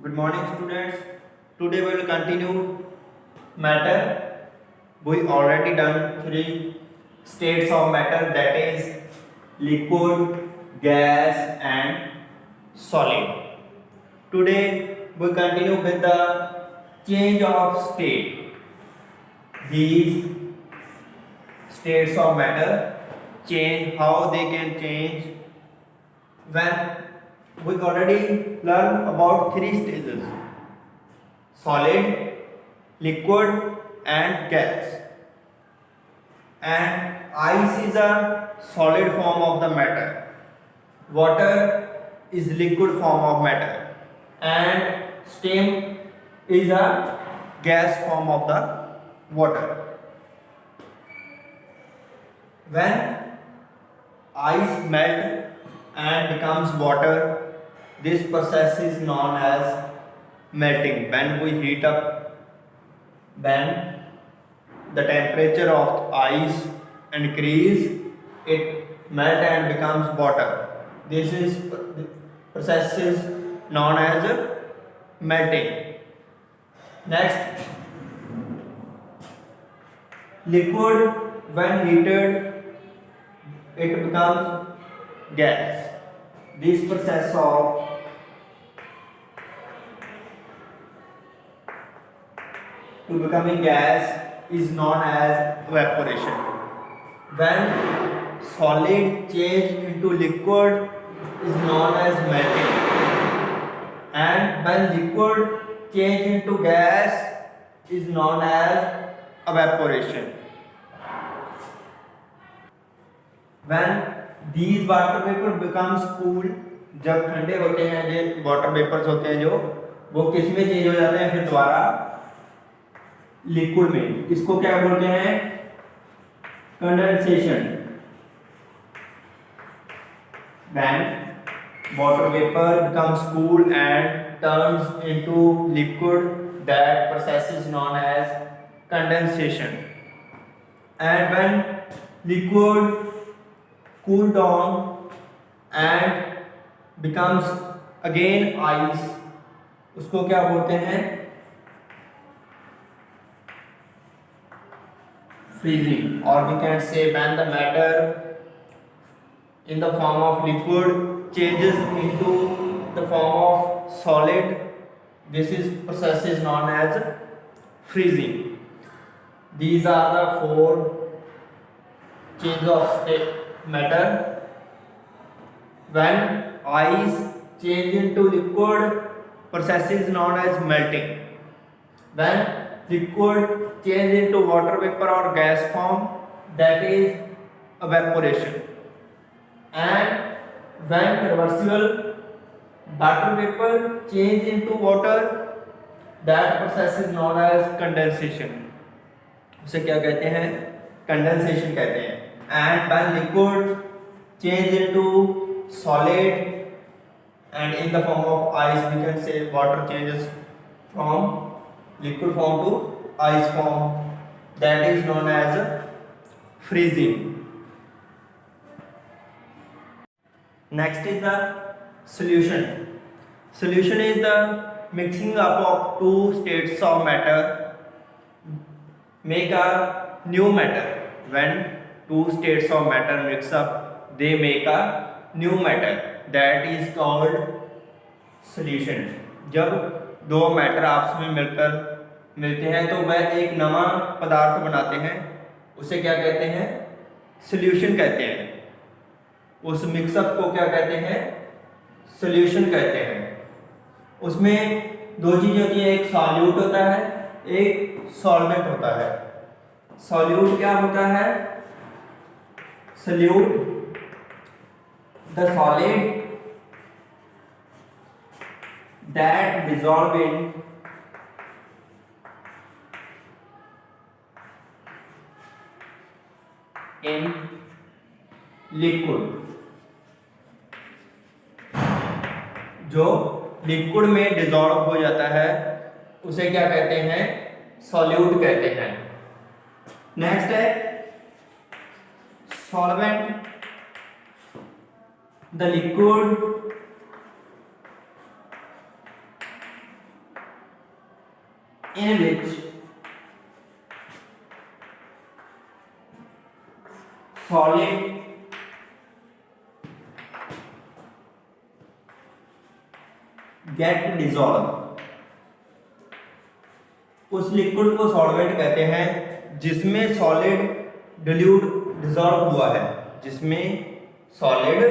Good morning, students. Today we will continue matter. We already done three states of matter, that is liquid, gas, and solid. Today we continue with the change of state. These states of matter change, how they can change. When we already learned about three stages: solid, liquid, and gas. And ice is a solid form of the matter. Water is liquid form of matter. And steam is a gas form of the water. When ice melts and becomes water, this process is known as melting. When we heat up, when the temperature of ice increase, it melt and becomes water. This is process is known as melting. Next, liquid when heated it becomes gas. This process of to becoming gas is known as evaporation. When solid change into liquid is known as melting, and when liquid change into gas is known as evaporation. When these water vapour becomes cool, जब ठंडे होते हैं ये water vapours होते हैं जो वो किस में चेंज हो जाते हैं फिर दोबारा लिक्विड में. इसको क्या बोलते हैं? Condensation. When water vapor becomes cool and turns into liquid, that process is known as condensation. And when liquid cool down and becomes again ice, उसको क्या बोलते हैं? Freezing. Or we can say when the matter in the form of liquid changes into the form of solid, this process is known as freezing. These are the four changes of state matter. When ice change into liquid, process is known as melting. When liquid change into water vapor or gas form, that is evaporation. And when reversible water vapor change into water, that process is known as condensation. उसे क्या कहते हैं? Condensation कहते हैं. And when liquid change into solid and in the form of ice, we can say water changes from liquid form to ice form, that is known as freezing. Next is the solution. Solution is the mixing up of two states of matter make a new matter. When two states of matter mix up, they make a new matter, that is called solution. जब दो matter आपस में मिलते हैं तो वह एक नवा पदार्थ बनाते हैं, उसे क्या कहते हैं? सॉल्यूशन कहते हैं. उस मिक्सअप को क्या कहते हैं? सॉल्यूशन कहते हैं. उसमें दो चीजें होती हैं, एक सॉल्यूट होता है, एक सॉल्वेंट होता है. सॉल्यूट क्या होता है? Solute the solid that dissolve in liquid. जो लिक्विड में डिसॉल्व हो जाता है उसे क्या कहते हैं? सॉल्यूट कहते हैं. नेक्स्ट है solvent. The liquid in which solid get dissolved, उस लिक्विड को सॉल्वेंट कहते हैं जिसमें सॉलिड डिसॉल्व हुआ है, जिसमें सॉलिड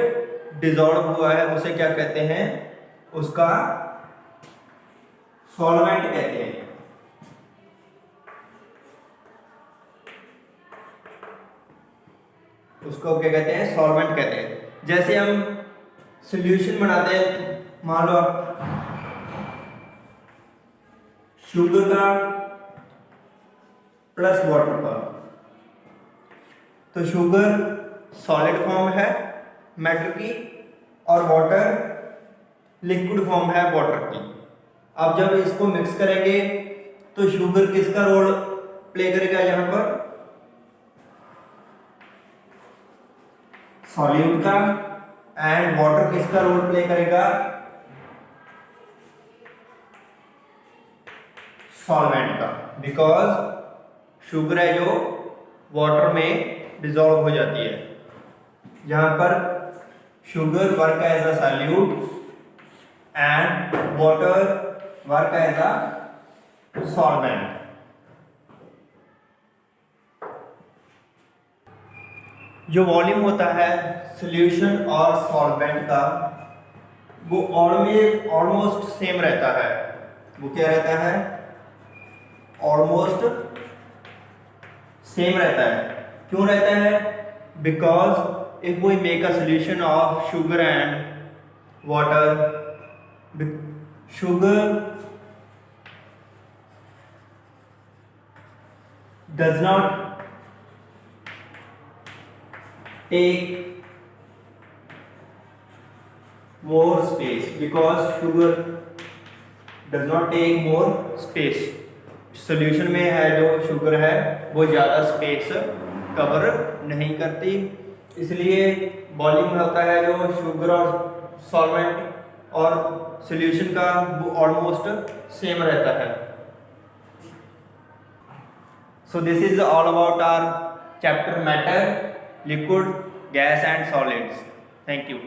डिसॉल्व हुआ है उसे क्या कहते हैं, उसका सॉल्वेंट कहते हैं। उसको क्या कहते हैं, सॉल्वेंट कहते हैं। जैसे हम सॉल्यूशन बनाते हैं, मान लो शुगर का प्लस वाटर का, तो शुगर सॉलिड फॉर्म है मैटर की और वाटर लिक्विड फॉर्म है वाटर की। अब जब इसको मिक्स करेंगे तो शुगर किसका रोल प्ले करेगा, यहां पर सॉल्यूट का, एंड वाटर किसका रोल प्ले करेगा, सॉल्वेंट का, बिकॉज शुगर है जो वाटर में डिसॉल्व हो जाती है। यहां पर sugar work as a solute and water work as a solvent. जो वॉल्यूम होता है सॉल्यूशन और सॉल्वेंट का वो ऑलमोस्ट सेम रहता है। वो क्या रहता है, ऑलमोस्ट सेम रहता है। क्यों रहता है, because if we make a solution of sugar and water, sugar does not take more space, because sugar does not take more space। Solution में है जो शुगर है वो ज़्यादा स्पेस कवर नहीं करती, इसलिए वॉल्यूम होता है जो शुगर और सॉल्वेंट और सॉल्यूशन का वो ऑलमोस्ट सेम रहता है। So this is all about our chapter matter, liquid, gas and solids. Thank you.